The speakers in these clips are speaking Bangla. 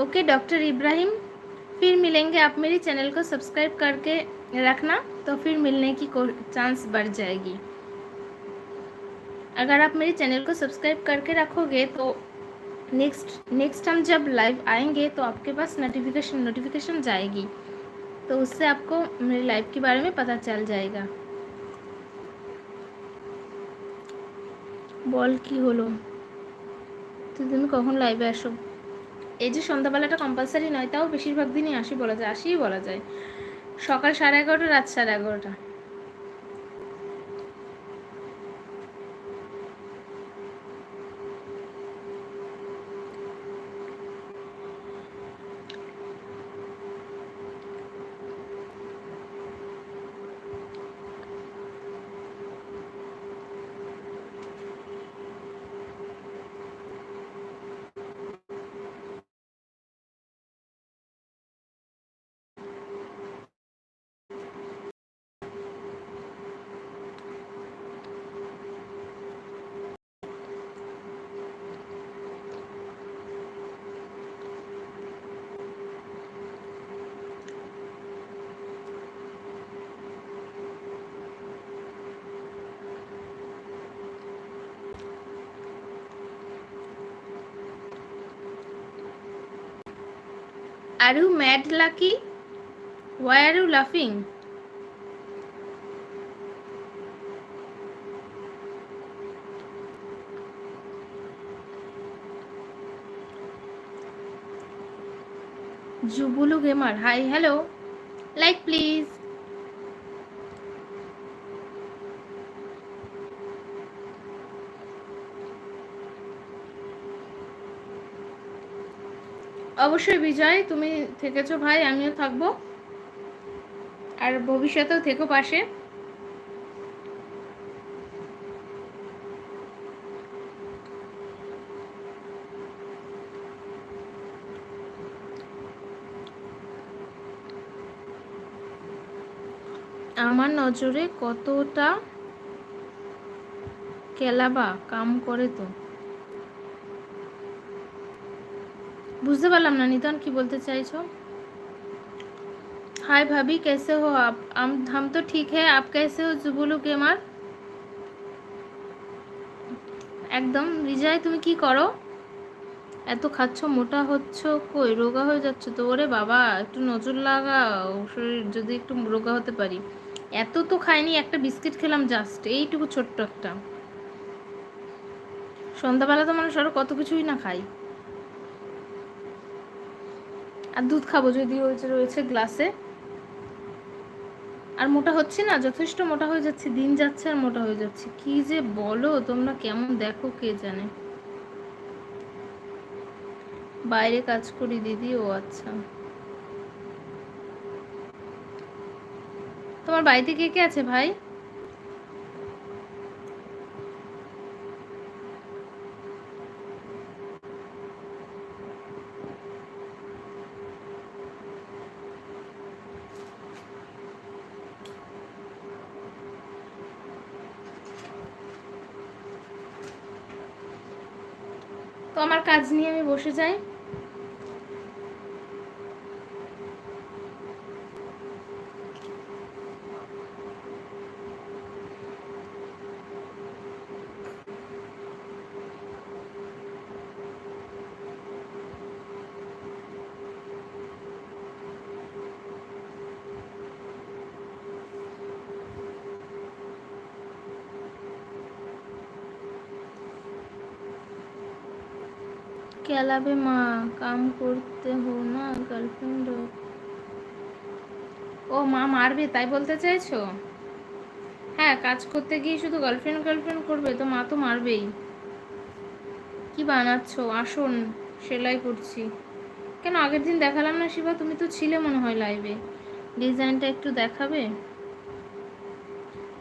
ओके डॉक्टर इब्राहिम, फिर मिलेंगे। आप मेरी चैनल को सब्सक्राइब करके रखना, तो फिर मिलने की चांस बढ़ जाएगी। अगर आप मेरी चैनल को सब्सक्राइब करके रखोगे तो नेक्स्ट हम जब लाइव आएंगे तो आपके पास नोटिफिकेशन जाएगी, तो उससे आपको मेरी लाइव के बारे में पता चल जाएगा। বল কি হলো, তুমি কখন লাইভে আসো? এই যে সন্ধ্যাবেলাটা কম্পালসারি নয়, তাও বেশিরভাগ দিনই আসিই বলা যায়। সকাল 11:30, রাত 11:30। Are you mad, Lucky? Why are you laughing? Jubulu Gamer, hi, hello. Like please. অবশ্যই বিজয়, তুমি থেকেছো ভাই, আমিও থাকবো, আর ভবিষ্যতেও থেকো পাশে। আমার নজরে কতটা কেলাবা কাম করে, তো বুঝতে পারলাম না নিতন কি বলতে চাইছো। हाय भाभी, कैसे हो आप? हम तो ठीक है, आप कैसे हो जुबुलू गेमार? একদম। বিজয়, তুমি কি করো? এত খাচ্ছ, মোটা হচ্ছ, কই রোগা হয়ে যাচ্ছ তো? ওরে বাবা, একটু নজর লাগাও, শরীর যদি একটু রোগা হতে পারি। এত তো খাইনি, একটা বিস্কিট খেলাম জাস্ট, এইটুকু ছোট্ট একটা। সন্ধ্যাবেলা তো মানুষ আরো কত কিছুই না খাই। আর দুধ খাবো যদি রয়েছে গ্লাসে। আর মোটা হচ্ছে না, যথেষ্ট মোটা হয়ে যাচ্ছে, দিন যাচ্ছে আর মোটা হয়ে যাচ্ছে। কি যে বলো তোমরা, কেমন দেখো কে জানে। বাইরে কাজ করি দিদি। ও আচ্ছা, তোমার বাড়িতে কে কে আছে ভাই? তো আমার কাজ নিয়ে আমি বসে যাই। কেলাবে মা, কাম করতে হো না গার্লফ্রেন্ড। ও মা মারবে তাই বলতে চাইছো? হ্যাঁ, কাজ করতে গিয়ে শুধু গার্লফ্রেন্ড করবে তো মা তো মারবেই। কি বানাচ্ছো? আসুন, সেলাই করছি। কেন আগের দিন দেখালাম না শিবা? তুমি তো ছিলে মনে হয় লাইভে। ডিজাইনটা একটু দেখাবে?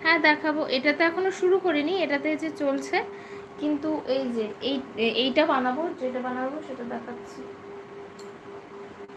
হ্যাঁ দেখাবো। এটাতে এখনো শুরু করিনি, এটাতে যে চলছে, কিন্তু এই যে এইটা বানাবো, যেটা বানাবো সেটা দেখাচ্ছি।